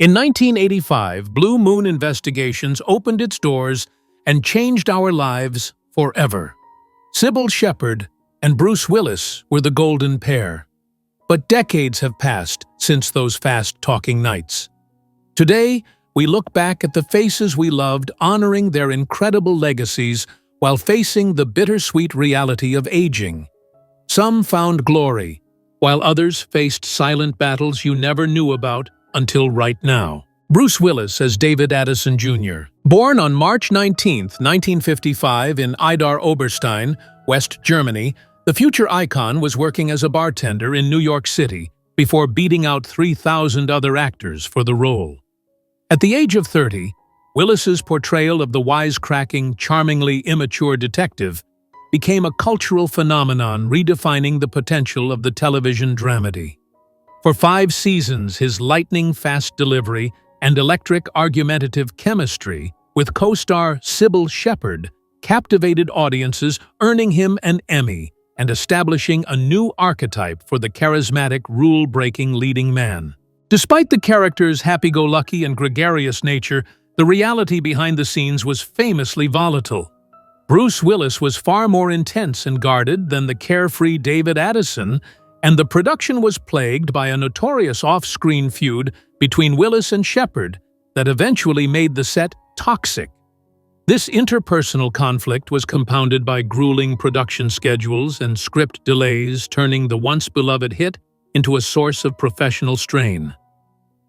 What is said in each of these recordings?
In 1985, Blue Moon Investigations opened its doors and changed our lives forever. Cybill Shepherd and Bruce Willis were the golden pair. But decades have passed since those fast-talking nights. Today, we look back at the faces we loved, honoring their incredible legacies while facing the bittersweet reality of aging. Some found glory, while others faced silent battles you never knew about until right now. Bruce Willis as David Addison Jr. Born on March 19, 1955 in Idar Oberstein, West Germany, the future icon was working as a bartender in New York City before beating out 3,000 other actors for the role. At the age of 30, Willis's portrayal of the wisecracking, charmingly immature detective became a cultural phenomenon, redefining the potential of the television dramedy. For 5 seasons, his lightning-fast delivery and electric argumentative chemistry with co-star Cybill Shepherd captivated audiences, earning him an Emmy and establishing a new archetype for the charismatic, rule-breaking leading man. Despite the character's happy-go-lucky and gregarious nature, the reality behind the scenes was famously volatile. Bruce Willis was far more intense and guarded than the carefree David Addison, and the production was plagued by a notorious off-screen feud between Willis and Shepherd that eventually made the set toxic. This interpersonal conflict was compounded by grueling production schedules and script delays, turning the once-beloved hit into a source of professional strain.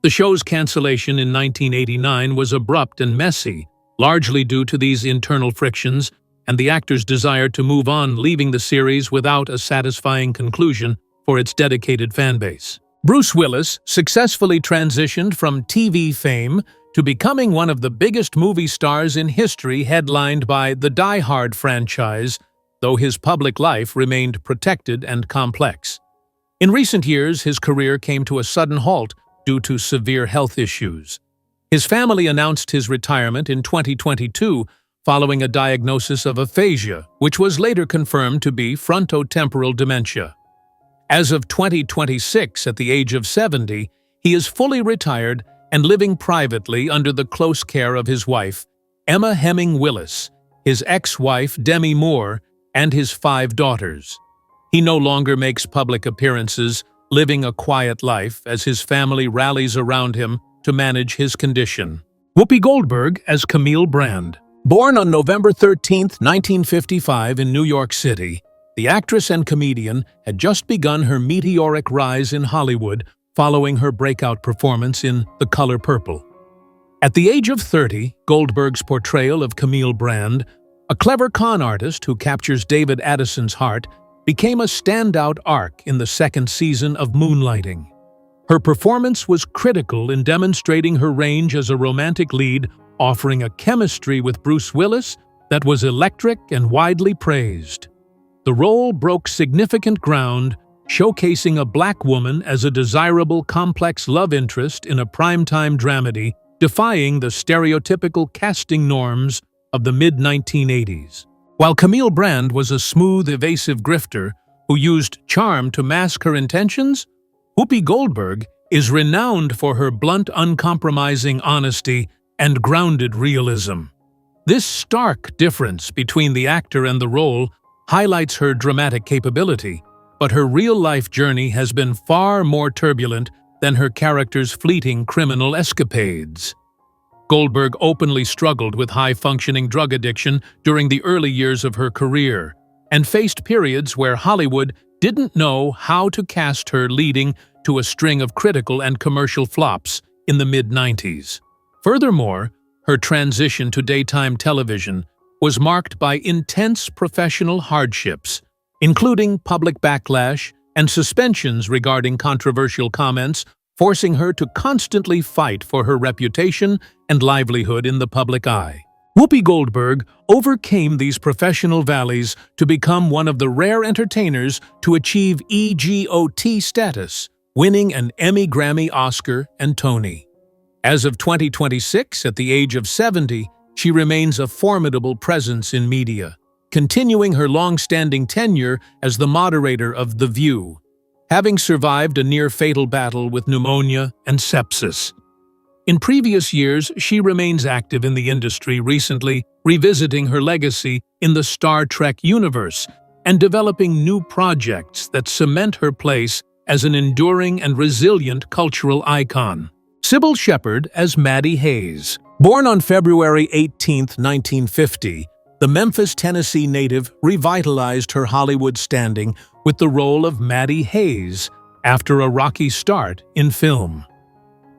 The show's cancellation in 1989 was abrupt and messy, largely due to these internal frictions and the actor's desire to move on, leaving the series without a satisfying conclusion for its dedicated fanbase. Bruce Willis successfully transitioned from TV fame to becoming one of the biggest movie stars in history, headlined by the Die Hard franchise, though his public life remained protected and complex. In recent years, his career came to a sudden halt due to severe health issues. His family announced his retirement in 2022 following a diagnosis of aphasia, which was later confirmed to be frontotemporal dementia. As of 2026, at the age of 70, he is fully retired and living privately under the close care of his wife, Emma Hemming Willis, his ex-wife Demi Moore, and his 5 daughters. He no longer makes public appearances, living a quiet life as his family rallies around him to manage his condition. Whoopi Goldberg as Camille Brand. Born on November 13, 1955 in New York City, the actress and comedian had just begun her meteoric rise in Hollywood following her breakout performance in The Color Purple. At the age of 30, Goldberg's portrayal of Camille Brand, a clever con artist who captures David Addison's heart, became a standout arc in the 2nd season of Moonlighting. Her performance was critical in demonstrating her range as a romantic lead, offering a chemistry with Bruce Willis that was electric and widely praised. The role broke significant ground, showcasing a black woman as a desirable, complex love interest in a primetime dramedy, defying the stereotypical casting norms of the mid-1980s. While Camille Brand was a smooth, evasive grifter who used charm to mask her intentions, Whoopi Goldberg is renowned for her blunt, uncompromising honesty and grounded realism. This stark difference between the actor and the role highlights her dramatic capability, but her real-life journey has been far more turbulent than her character's fleeting criminal escapades. Goldberg openly struggled with high-functioning drug addiction during the early years of her career, and faced periods where Hollywood didn't know how to cast her, leading to a string of critical and commercial flops in the mid-90s. Furthermore, her transition to daytime television was marked by intense professional hardships, including public backlash and suspensions regarding controversial comments, forcing her to constantly fight for her reputation and livelihood in the public eye. Whoopi Goldberg overcame these professional valleys to become one of the rare entertainers to achieve EGOT status, winning an Emmy, Grammy, Oscar, and Tony. As of 2026, at the age of 70, she remains a formidable presence in media, continuing her long-standing tenure as the moderator of The View, having survived a near-fatal battle with pneumonia and sepsis. In previous years, she remains active in the industry, recently revisiting her legacy in the Star Trek universe and developing new projects that cement her place as an enduring and resilient cultural icon. Cybill Shepherd as Maddie Hayes. Born on February 18, 1950, the Memphis, Tennessee native revitalized her Hollywood standing with the role of Maddie Hayes after a rocky start in film.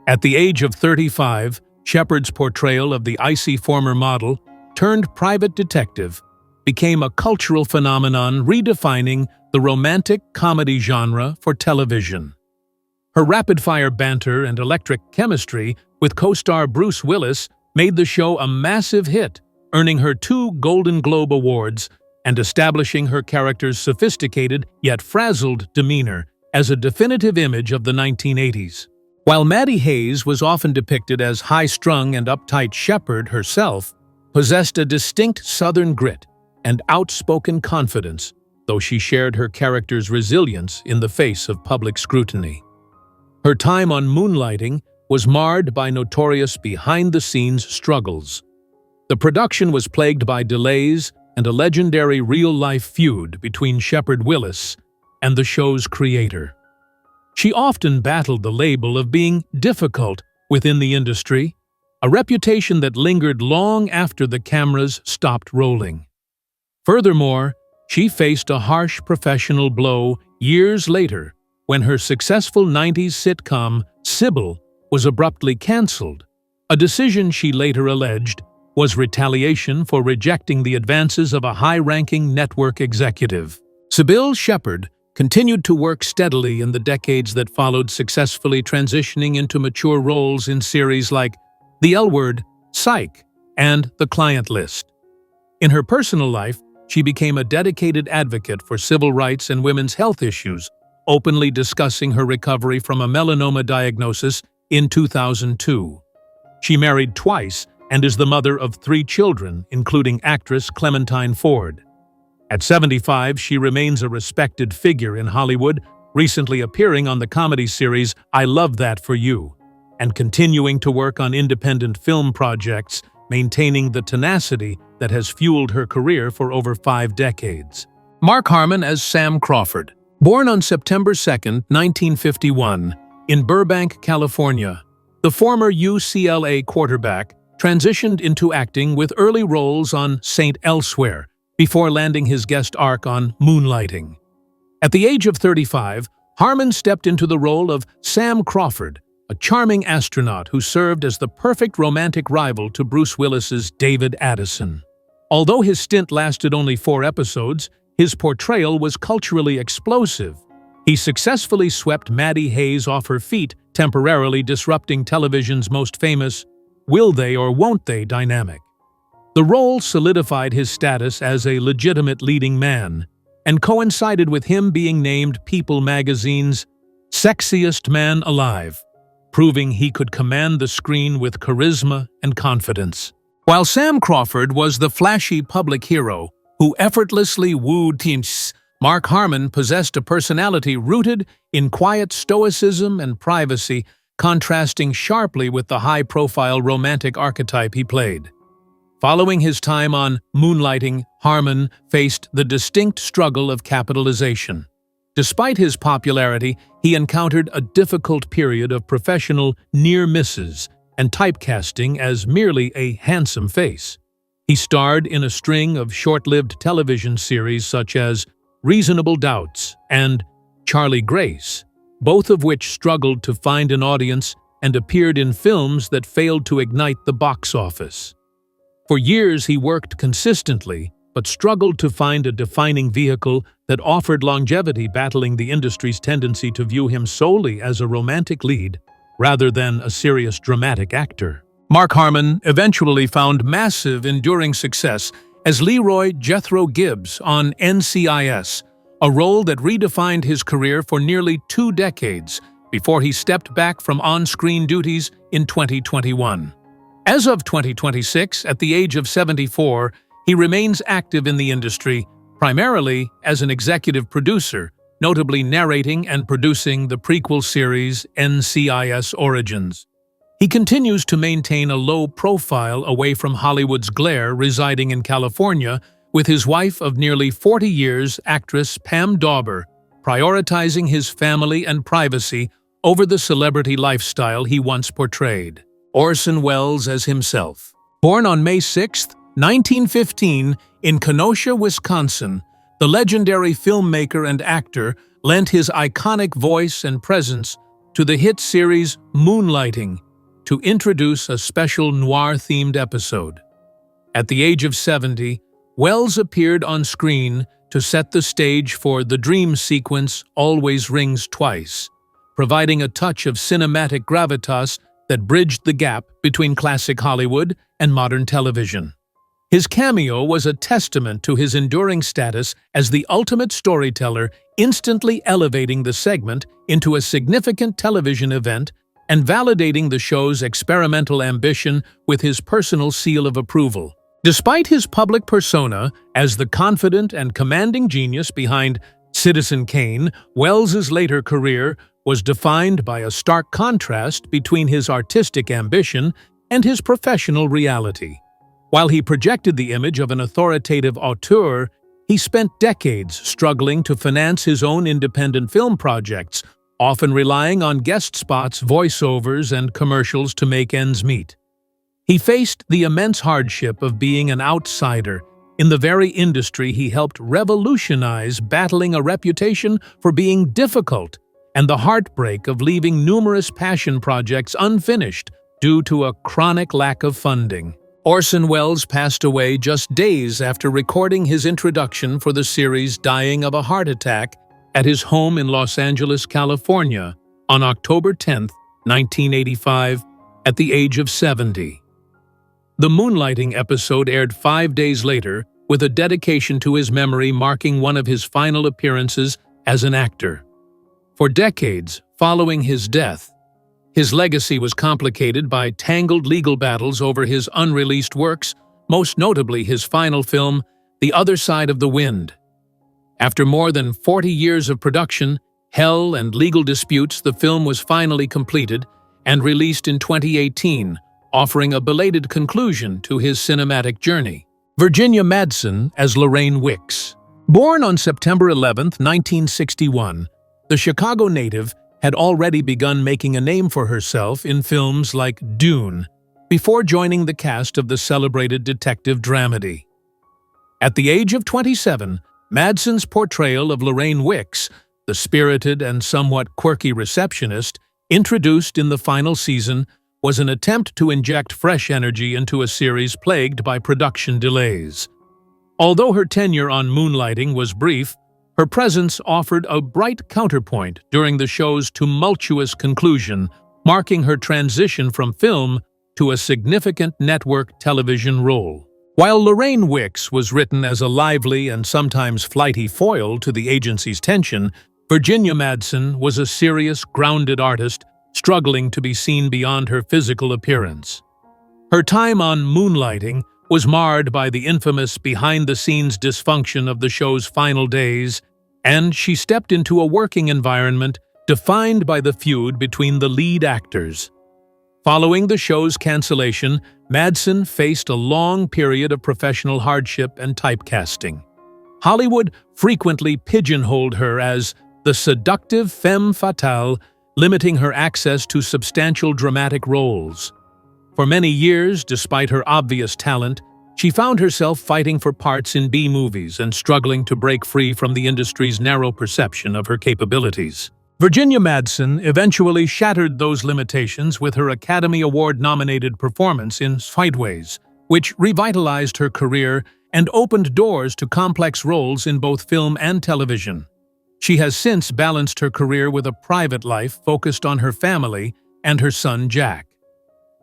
At the age of 35, Shepherd's portrayal of the icy former model turned private detective became a cultural phenomenon redefining the romantic comedy genre for television. Her rapid-fire banter and electric chemistry with co-star Bruce Willis made the show a massive hit, earning her 2 Golden Globe Awards and establishing her character's sophisticated yet frazzled demeanor as a definitive image of the 1980s. While Maddie Hayes was often depicted as high-strung and uptight, Shepherd herself possessed a distinct Southern grit and outspoken confidence, though she shared her character's resilience in the face of public scrutiny. Her time on Moonlighting was marred by notorious behind-the-scenes struggles. The production was plagued by delays and a legendary real-life feud between Shepherd Willis and the show's creator. She often battled the label of being difficult within the industry, a reputation that lingered long after the cameras stopped rolling. Furthermore, she faced a harsh professional blow years later when her successful 90s sitcom, Cybill, was abruptly canceled, a decision she later alleged was retaliation for rejecting the advances of a high-ranking network executive. Cybill Shepherd continued to work steadily in the decades that followed, successfully transitioning into mature roles in series like The L Word, Psych, and The Client List. In her personal life, she became a dedicated advocate for civil rights and women's health issues, openly discussing her recovery from a melanoma diagnosis in 2002. She married twice and is the mother of 3 children, including actress Clementine Ford. At 75, she remains a respected figure in Hollywood, recently appearing on the comedy series I Love That for You, and continuing to work on independent film projects, maintaining the tenacity that has fueled her career for over 5 decades. Mark Harmon as Sam Crawford. Born on September 2, 1951, in Burbank, California, the former UCLA quarterback transitioned into acting with early roles on St. Elsewhere, before landing his guest arc on Moonlighting. At the age of 35, Harmon stepped into the role of Sam Crawford, a charming astronaut who served as the perfect romantic rival to Bruce Willis's David Addison. Although his stint lasted only 4 episodes, his portrayal was culturally explosive. He successfully swept Maddie Hayes off her feet, temporarily disrupting television's most famous will they or won't they dynamic. The role solidified his status as a legitimate leading man and coincided with him being named People magazine's Sexiest Man Alive, proving he could command the screen with charisma and confidence. While Sam Crawford was the flashy public hero who effortlessly wooed teens, Mark Harmon possessed a personality rooted in quiet stoicism and privacy, contrasting sharply with the high-profile romantic archetype he played. Following his time on Moonlighting, Harmon faced the distinct struggle of capitalization. Despite his popularity, he encountered a difficult period of professional near misses and typecasting as merely a handsome face. He starred in a string of short-lived television series such as Reasonable Doubts and Charlie Grace, both of which struggled to find an audience and appeared in films that failed to ignite the box office. For years he worked consistently, but struggled to find a defining vehicle that offered longevity, battling the industry's tendency to view him solely as a romantic lead rather than a serious dramatic actor. Mark Harmon eventually found massive, enduring success as Leroy Jethro Gibbs on NCIS, a role that redefined his career for nearly 2 decades before he stepped back from on-screen duties in 2021. As of 2026, at the age of 74, he remains active in the industry, primarily as an executive producer, notably narrating and producing the prequel series NCIS Origins. He continues to maintain a low profile away from Hollywood's glare, residing in California with his wife of nearly 40 years, actress Pam Dawber, prioritizing his family and privacy over the celebrity lifestyle he once portrayed. Orson Welles as himself. Born on May 6, 1915, in Kenosha, Wisconsin, the legendary filmmaker and actor lent his iconic voice and presence to the hit series Moonlighting to introduce a special noir-themed episode. At the age of 70, Welles appeared on screen to set the stage for the dream sequence Always Rings Twice, providing a touch of cinematic gravitas that bridged the gap between classic Hollywood and modern television. His cameo was a testament to his enduring status as the ultimate storyteller, instantly elevating the segment into a significant television event and validating the show's experimental ambition with his personal seal of approval. Despite his public persona as the confident and commanding genius behind Citizen Kane, Welles's later career was defined by a stark contrast between his artistic ambition and his professional reality. While he projected the image of an authoritative auteur, he spent decades struggling to finance his own independent film projects, often relying on guest spots, voiceovers, and commercials to make ends meet. He faced the immense hardship of being an outsider in the very industry he helped revolutionize, battling a reputation for being difficult and the heartbreak of leaving numerous passion projects unfinished due to a chronic lack of funding. Orson Welles passed away just days after recording his introduction for the series, dying of a heart attack at his home in Los Angeles, California, on October 10, 1985, at the age of 70. The Moonlighting episode aired 5 days later, with a dedication to his memory marking one of his final appearances as an actor. For decades following his death, his legacy was complicated by tangled legal battles over his unreleased works, most notably his final film, The Other Side of the Wind. After more than 40 years of production, hell, and legal disputes, the film was finally completed and released in 2018, offering a belated conclusion to his cinematic journey. Virginia Madsen as Lorraine Wicks. Born on September 11, 1961, the Chicago native had already begun making a name for herself in films like Dune, before joining the cast of the celebrated detective dramedy. At the age of 27, Madsen's portrayal of Lorraine Wicks, the spirited and somewhat quirky receptionist, introduced in the final season, was an attempt to inject fresh energy into a series plagued by production delays. Although her tenure on Moonlighting was brief, her presence offered a bright counterpoint during the show's tumultuous conclusion, marking her transition from film to a significant network television role. While Lorraine Wicks was written as a lively and sometimes flighty foil to the agency's tension, Virginia Madsen was a serious, grounded artist struggling to be seen beyond her physical appearance. Her time on Moonlighting was marred by the infamous behind-the-scenes dysfunction of the show's final days, and she stepped into a working environment defined by the feud between the lead actors. Following the show's cancellation, Madsen faced a long period of professional hardship and typecasting. Hollywood frequently pigeonholed her as the seductive femme fatale, limiting her access to substantial dramatic roles. For many years, despite her obvious talent, she found herself fighting for parts in B-movies and struggling to break free from the industry's narrow perception of her capabilities. Virginia Madsen eventually shattered those limitations with her Academy Award-nominated performance in Sideways, which revitalized her career and opened doors to complex roles in both film and television. She has since balanced her career with a private life focused on her family and her son Jack.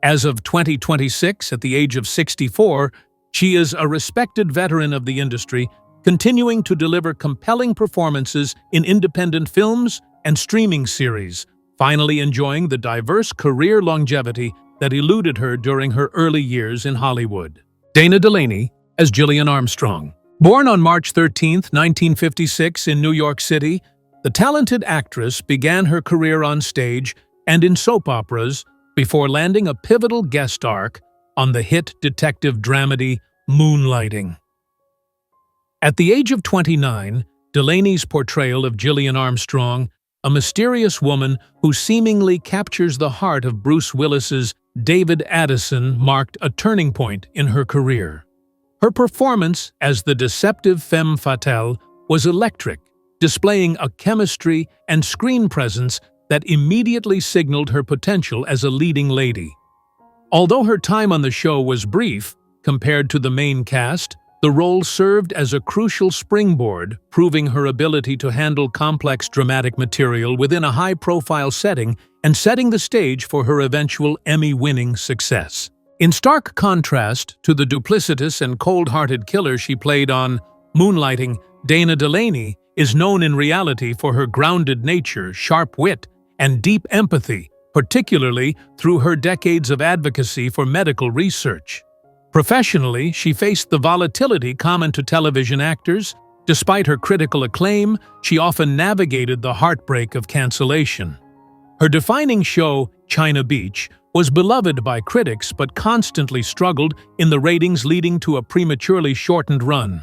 As of 2026, at the age of 64, she is a respected veteran of the industry, continuing to deliver compelling performances in independent films and streaming series, finally enjoying the diverse career longevity that eluded her during her early years in Hollywood. Dana Delany as Gillian Armstrong. Born on March 13, 1956 in New York City, the talented actress began her career on stage and in soap operas before landing a pivotal guest arc on the hit detective dramedy Moonlighting. At the age of 29, Delany's portrayal of Gillian Armstrong, a mysterious woman who seemingly captures the heart of Bruce Willis's David Addison, marked a turning point in her career. Her performance as the deceptive femme fatale was electric, displaying a chemistry and screen presence that immediately signaled her potential as a leading lady. Although her time on the show was brief compared to the main cast, the role served as a crucial springboard, proving her ability to handle complex dramatic material within a high-profile setting and setting the stage for her eventual Emmy-winning success. In stark contrast to the duplicitous and cold-hearted killer she played on Moonlighting, Dana Delany is known in reality for her grounded nature, sharp wit, and deep empathy, particularly through her decades of advocacy for medical research. Professionally, she faced the volatility common to television actors. Despite her critical acclaim, she often navigated the heartbreak of cancellation. Her defining show, China Beach, was beloved by critics but constantly struggled in the ratings, leading to a prematurely shortened run.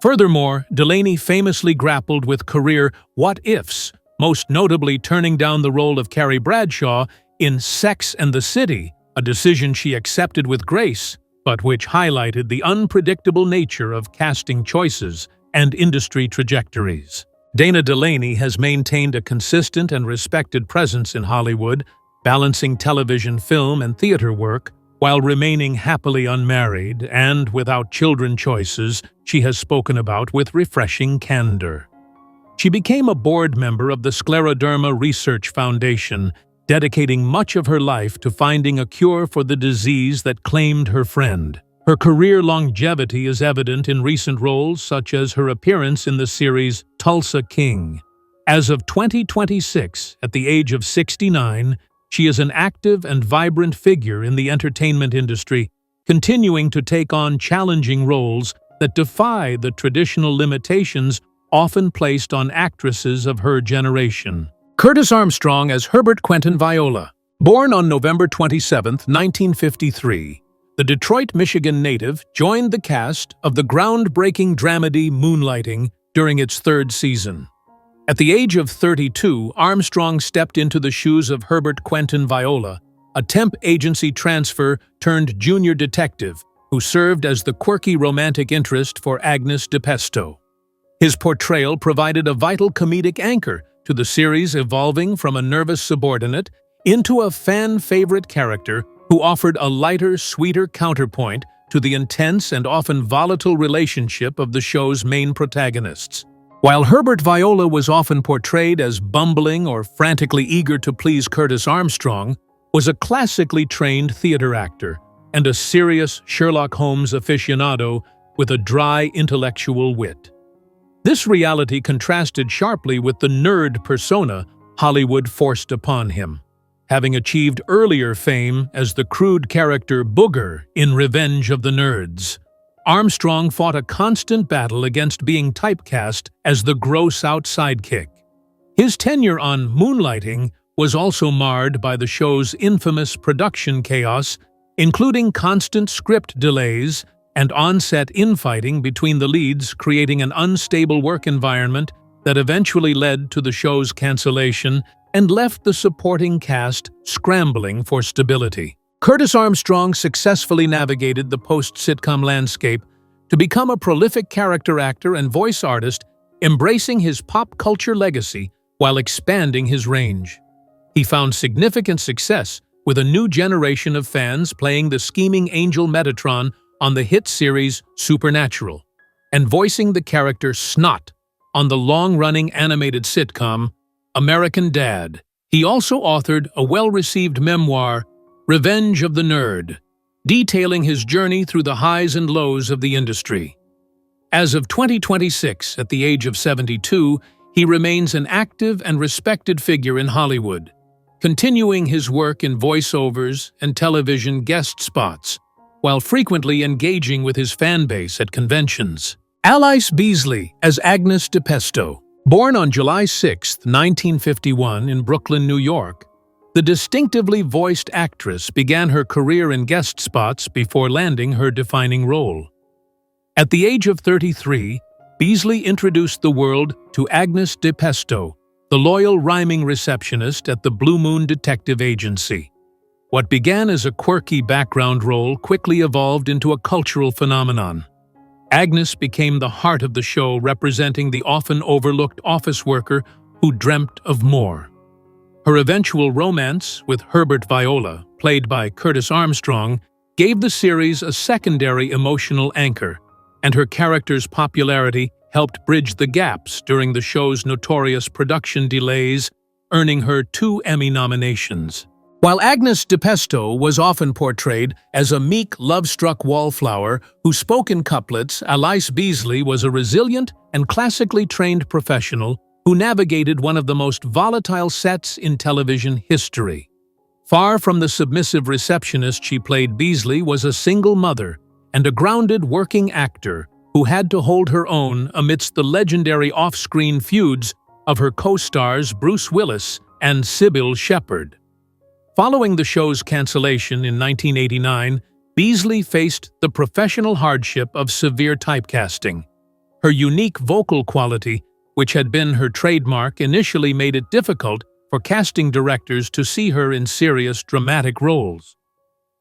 Furthermore, Delany famously grappled with career what-ifs, most notably turning down the role of Carrie Bradshaw in Sex and the City, a decision she accepted with grace, but which highlighted the unpredictable nature of casting choices and industry trajectories. Dana Delany has maintained a consistent and respected presence in Hollywood, balancing television, film, and theater work, while remaining happily unmarried and without children. Choices she has spoken about with refreshing candor. She became a board member of the Scleroderma Research Foundation, dedicating much of her life to finding a cure for the disease that claimed her friend. Her career longevity is evident in recent roles such as her appearance in the series Tulsa King. As of 2026, at the age of 69, she is an active and vibrant figure in the entertainment industry, continuing to take on challenging roles that defy the traditional limitations often placed on actresses of her generation. Curtis Armstrong as Herbert Quentin Viola. Born on November 27, 1953, the Detroit, Michigan native joined the cast of the groundbreaking dramedy Moonlighting during its third season. At the age of 32, Armstrong stepped into the shoes of Herbert Quentin Viola, a temp agency transfer turned junior detective who served as the quirky romantic interest for Agnes DePesto. His portrayal provided a vital comedic anchor to the series, evolving from a nervous subordinate into a fan-favorite character who offered a lighter, sweeter counterpoint to the intense and often volatile relationship of the show's main protagonists. While Herbert Viola was often portrayed as bumbling or frantically eager to please, Curtis Armstrong was a classically trained theater actor and a serious Sherlock Holmes aficionado with a dry intellectual wit. This reality contrasted sharply with the nerd persona Hollywood forced upon him. Having achieved earlier fame as the crude character Booger in Revenge of the Nerds, Armstrong fought a constant battle against being typecast as the gross-out sidekick. His tenure on Moonlighting was also marred by the show's infamous production chaos, including constant script delays and on-set infighting between the leads, creating an unstable work environment that eventually led to the show's cancellation and left the supporting cast scrambling for stability. Curtis Armstrong successfully navigated the post-sitcom landscape to become a prolific character actor and voice artist, embracing his pop culture legacy while expanding his range. He found significant success with a new generation of fans playing the scheming angel Metatron on the hit series Supernatural, and voicing the character Snot on the long-running animated sitcom American Dad. He also authored a well-received memoir, Revenge of the Nerd, detailing his journey through the highs and lows of the industry. As of 2026, at the age of 72, he remains an active and respected figure in Hollywood, continuing his work in voiceovers and television guest spots, while frequently engaging with his fanbase at conventions. Allyce Beasley as Agnes DePesto. Born on July 6, 1951 in Brooklyn, New York, The distinctively voiced actress began her career in guest spots before landing her defining role. At the age of 33, Beasley introduced the world to Agnes de Pesto, the loyal rhyming receptionist at the Blue Moon Detective Agency. What began as a quirky background role quickly evolved into a cultural phenomenon. Agnes became the heart of the show, representing the often overlooked office worker who dreamt of more. Her eventual romance with Herbert Viola, played by Curtis Armstrong, gave the series a secondary emotional anchor, and her character's popularity helped bridge the gaps during the show's notorious production delays, earning her 2 Emmy nominations. While Agnes de Pesto was often portrayed as a meek, love-struck wallflower who spoke in couplets, Allyce Beasley was a resilient and classically trained professional who navigated one of the most volatile sets in television history. Far from the submissive receptionist she played, Beasley was a single mother and a grounded working actor who had to hold her own amidst the legendary off-screen feuds of her co-stars Bruce Willis and Cybill Shepherd. Following the show's cancellation in 1989, Beasley faced the professional hardship of severe typecasting. Her unique vocal quality, which had been her trademark, initially made it difficult for casting directors to see her in serious, dramatic roles.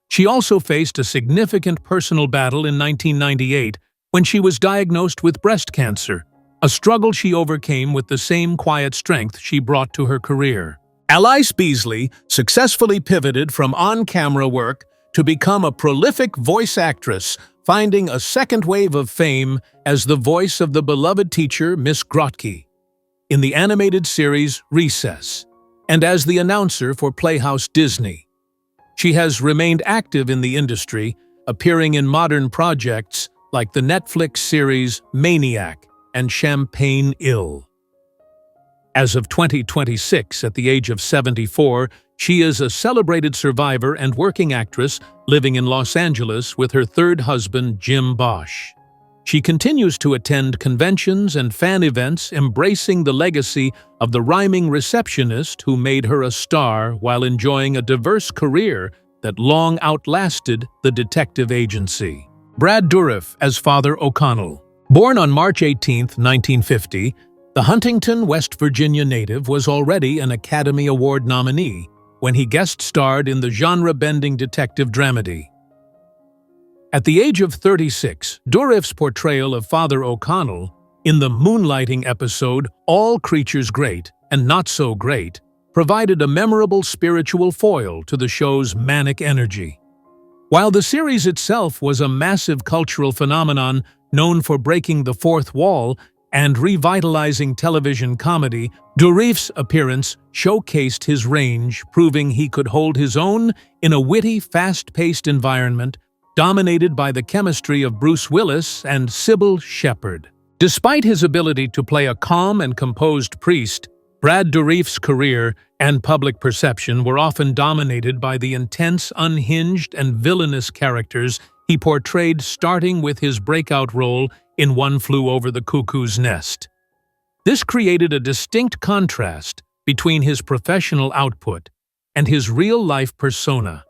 She also faced a significant personal battle in 1998 when she was diagnosed with breast cancer, a struggle she overcame with the same quiet strength she brought to her career. Allyce Beasley successfully pivoted from on-camera work to become a prolific voice actress, finding a second wave of fame as the voice of the beloved teacher Miss Grotke in the animated series Recess, and as the announcer for Playhouse Disney. She has remained active in the industry, appearing in modern projects like the Netflix series Maniac and Champagne Ill. As of 2026, at the age of 74, she is a celebrated survivor and working actress living in Los Angeles with her third husband, Jim Bosch. She continues to attend conventions and fan events, embracing the legacy of the rhyming receptionist who made her a star while enjoying a diverse career that long outlasted the detective agency. Brad Dourif as Father O'Connell. Born on March 18, 1950, the Huntington, West Virginia native was already an Academy Award nominee when he guest-starred in the genre-bending detective dramedy. At the age of 36, Dourif's portrayal of Father O'Connell in the Moonlighting episode All Creatures Great and Not So Great provided a memorable spiritual foil to the show's manic energy. While the series itself was a massive cultural phenomenon known for breaking the fourth wall and revitalizing television comedy, Dourif's appearance showcased his range, proving he could hold his own in a witty, fast-paced environment dominated by the chemistry of Bruce Willis and Cybill Shepherd. Despite his ability to play a calm and composed priest, Brad Dourif's career and public perception were often dominated by the intense, unhinged, and villainous characters he portrayed, starting with his breakout role in One Flew Over the Cuckoo's Nest. This created a distinct contrast between his professional output and his real-life persona.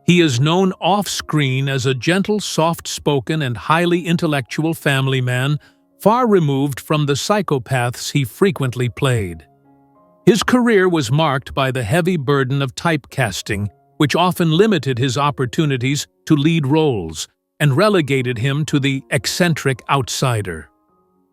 He is known off-screen as a gentle, soft-spoken, and highly intellectual family man, far removed from the psychopaths he frequently played. His career was marked by the heavy burden of typecasting, which often limited his opportunities to lead roles and relegated him to the eccentric outsider.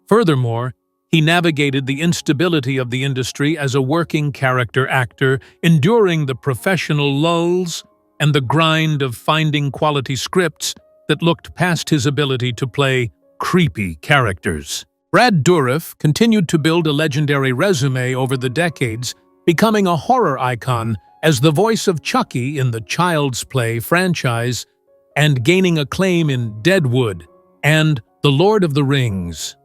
Furthermore, he navigated the instability of the industry as a working character actor, enduring the professional lulls and the grind of finding quality scripts that looked past his ability to play creepy characters. Brad Dourif continued to build a legendary resume over the decades, becoming a horror icon as the voice of Chucky in the Child's Play franchise and gaining acclaim in Deadwood and The Lord of the Rings.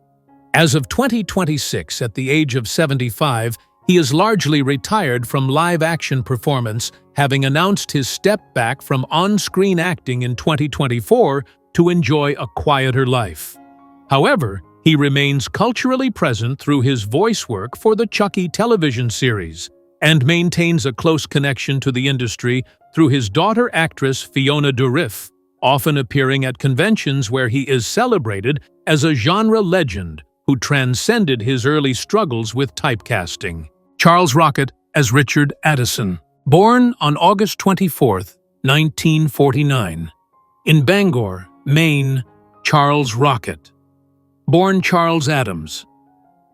As of 2026, at the age of 75, he is largely retired from live-action performance, having announced his step back from on-screen acting in 2024 to enjoy a quieter life. However, he remains culturally present through his voice work for the Chucky television series, and maintains a close connection to the industry through his daughter actress Fiona Dourif, often appearing at conventions where he is celebrated as a genre legend who transcended his early struggles with typecasting. Charles Rocket as Richard Addison. Born on August 24, 1949. In Bangor, Maine, Charles Rocket. Born Charles Adams.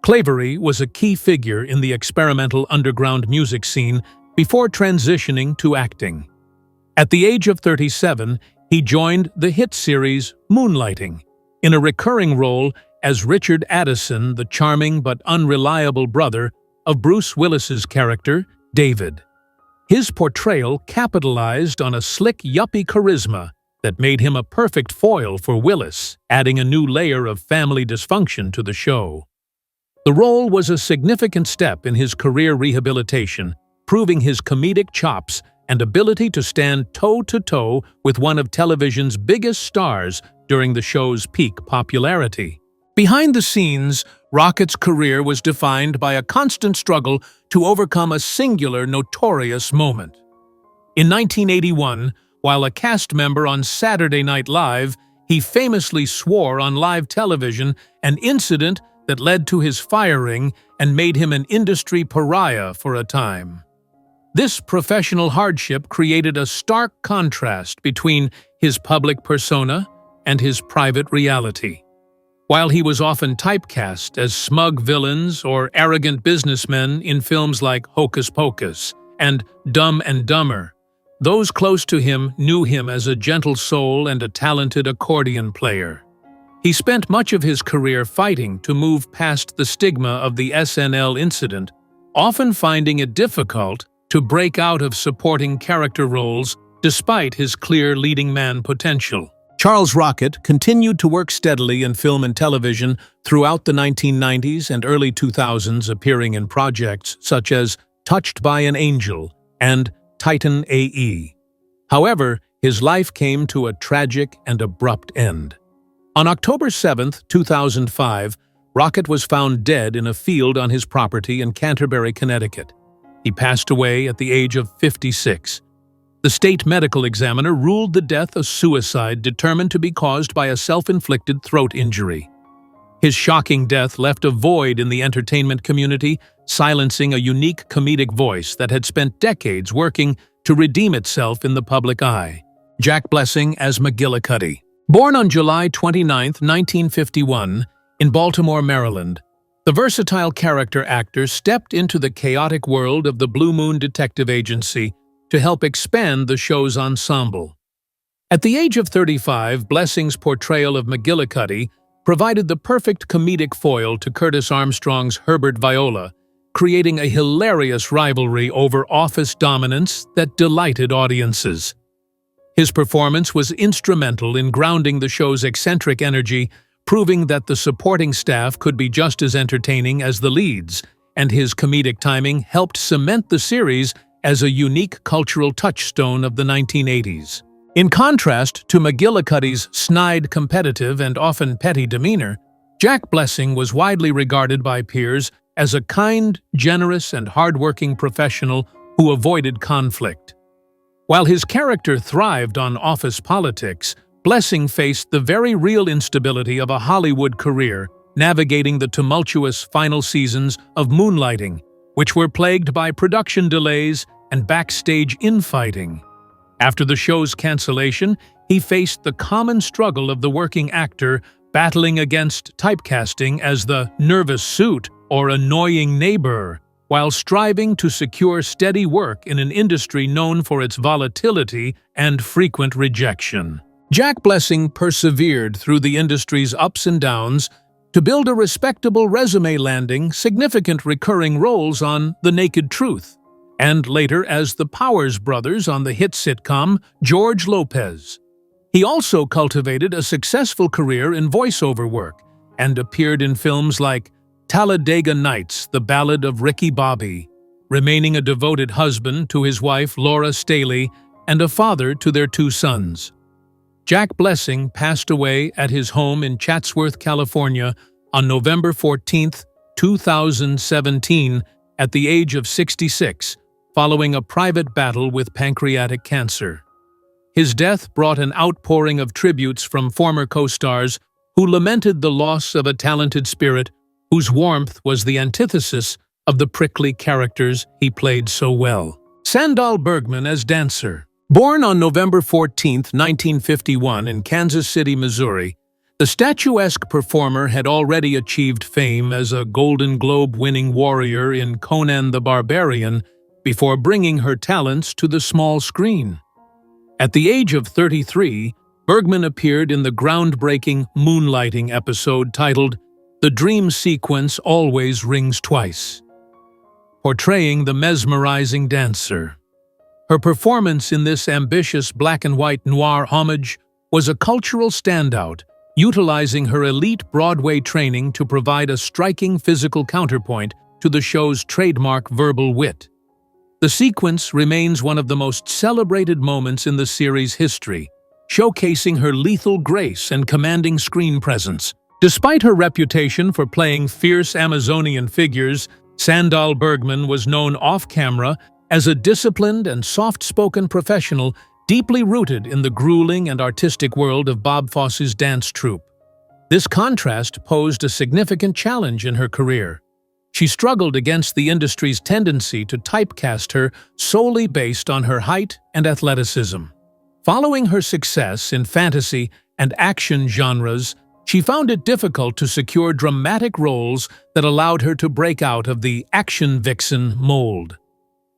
Clavery was a key figure in the experimental underground music scene before transitioning to acting. At the age of 37, he joined the hit series Moonlighting, in a recurring role as Richard Addison, the charming but unreliable brother of Bruce Willis's character, David. His portrayal capitalized on a slick yuppie charisma that made him a perfect foil for Willis, adding a new layer of family dysfunction to the show. The role was a significant step in his career rehabilitation, proving his comedic chops and ability to stand toe-to-toe with one of television's biggest stars during the show's peak popularity. Behind the scenes, Rocket's career was defined by a constant struggle to overcome a singular, notorious moment. In 1981, while a cast member on Saturday Night Live, he famously swore on live television, an incident that led to his firing and made him an industry pariah for a time. This professional hardship created a stark contrast between his public persona and his private reality. While he was often typecast as smug villains or arrogant businessmen in films like Hocus Pocus and Dumb and Dumber, those close to him knew him as a gentle soul and a talented accordion player. He spent much of his career fighting to move past the stigma of the SNL incident, often finding it difficult to break out of supporting character roles despite his clear leading man potential. Charles Rocket continued to work steadily in film and television throughout the 1990s and early 2000s, appearing in projects such as Touched by an Angel and Titan A.E. However, his life came to a tragic and abrupt end. On October 7, 2005, Rocket was found dead in a field on his property in Canterbury, Connecticut. He passed away at the age of 56. The state medical examiner ruled the death a suicide determined to be caused by a self-inflicted throat injury. His shocking death left a void in the entertainment community, silencing a unique comedic voice that had spent decades working to redeem itself in the public eye. Jack Blessing as McGillicuddy. Born on July 29, 1951, in Baltimore, Maryland, the versatile character actor stepped into the chaotic world of the Blue Moon Detective Agency to help expand the show's ensemble. At the age of 35, Blessing's portrayal of McGillicuddy provided the perfect comedic foil to Curtis Armstrong's Herbert Viola, creating a hilarious rivalry over office dominance that delighted audiences. His performance was instrumental in grounding the show's eccentric energy, proving that the supporting staff could be just as entertaining as the leads, and his comedic timing helped cement the series as a unique cultural touchstone of the 1980s. In contrast to McGillicuddy's snide, competitive, and often petty demeanor, Jack Blessing was widely regarded by peers as a kind, generous, and hardworking professional who avoided conflict. While his character thrived on office politics, Blessing faced the very real instability of a Hollywood career, navigating the tumultuous final seasons of Moonlighting, which were plagued by production delays and backstage infighting. After the show's cancellation, he faced the common struggle of the working actor battling against typecasting as the nervous suit or annoying neighbor, while striving to secure steady work in an industry known for its volatility and frequent rejection. Jack Blessing persevered through the industry's ups and downs to build a respectable resume, landing significant recurring roles on The Naked Truth, and later as the Powers brothers on the hit sitcom George Lopez. He also cultivated a successful career in voiceover work and appeared in films like Talladega Nights, The Ballad of Ricky Bobby, remaining a devoted husband to his wife Laura Staley and a father to their 2 sons. Jack Blessing passed away at his home in Chatsworth, California on November 14, 2017, at the age of 66, following a private battle with pancreatic cancer. His death brought an outpouring of tributes from former co-stars who lamented the loss of a talented spirit whose warmth was the antithesis of the prickly characters he played so well. Sandahl Bergman as dancer. Born on November 14, 1951 in Kansas City, Missouri, the statuesque performer had already achieved fame as a Golden Globe-winning warrior in Conan the Barbarian before bringing her talents to the small screen. At the age of 33, Bergman appeared in the groundbreaking Moonlighting episode titled "The Dream Sequence Always Rings Twice," portraying the mesmerizing dancer. Her performance in this ambitious black-and-white noir homage was a cultural standout, utilizing her elite Broadway training to provide a striking physical counterpoint to the show's trademark verbal wit. The sequence remains one of the most celebrated moments in the series' history, showcasing her lethal grace and commanding screen presence. Despite her reputation for playing fierce Amazonian figures, Sandahl Bergman was known off-camera as a disciplined and soft-spoken professional deeply rooted in the grueling and artistic world of Bob Fosse's dance troupe. This contrast posed a significant challenge in her career. She struggled against the industry's tendency to typecast her solely based on her height and athleticism. Following her success in fantasy and action genres, she found it difficult to secure dramatic roles that allowed her to break out of the action vixen mold.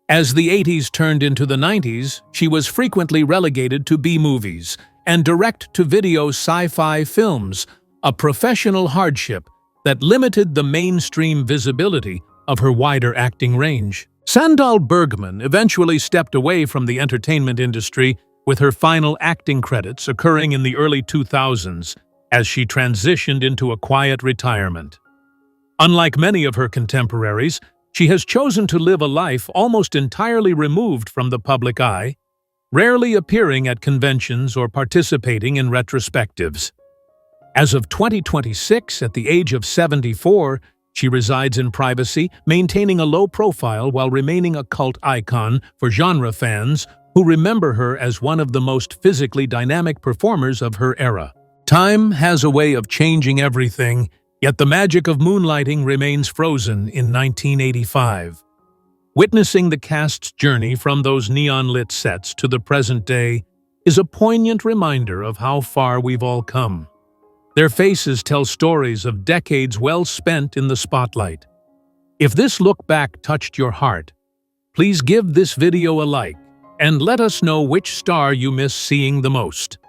As the 80s turned into the 90s, she was frequently relegated to B-movies and direct-to-video sci-fi films, a professional hardship that limited the mainstream visibility of her wider acting range. Sandahl Bergman eventually stepped away from the entertainment industry, with her final acting credits occurring in the early 2000s as she transitioned into a quiet retirement. Unlike many of her contemporaries, she has chosen to live a life almost entirely removed from the public eye, rarely appearing at conventions or participating in retrospectives. As of 2026, at the age of 74, she resides in privacy, maintaining a low profile while remaining a cult icon for genre fans who remember her as one of the most physically dynamic performers of her era. Time has a way of changing everything, yet the magic of Moonlighting remains frozen in 1985. Witnessing the cast's journey from those neon-lit sets to the present day is a poignant reminder of how far we've all come. Their faces tell stories of decades well spent in the spotlight. If this look back touched your heart, please give this video a like and let us know which star you miss seeing the most.